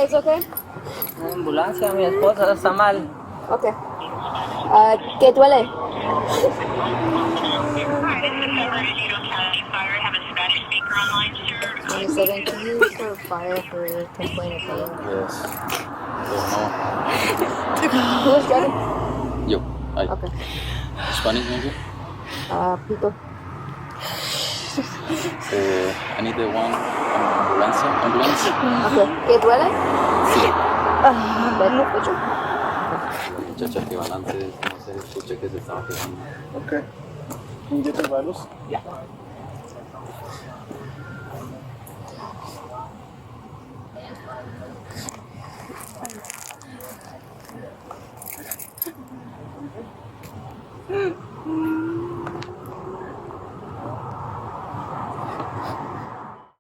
guys okay? Una ambulancia, mi esposa está mal. Okay. ¿Qué duele? Can you use for fire for complaint of pain? Yes. Oh, Who is driving? no. Yo. Ay. Okay. Spanish maybe? People. I need the one ambulance. Ambulance. Okay. ¿Qué duele? Sí. Ven, lo escucho. La muchacha que va adelante, no se escucha que se estaba quejando. Okay. Can you get the vitals? Yeah.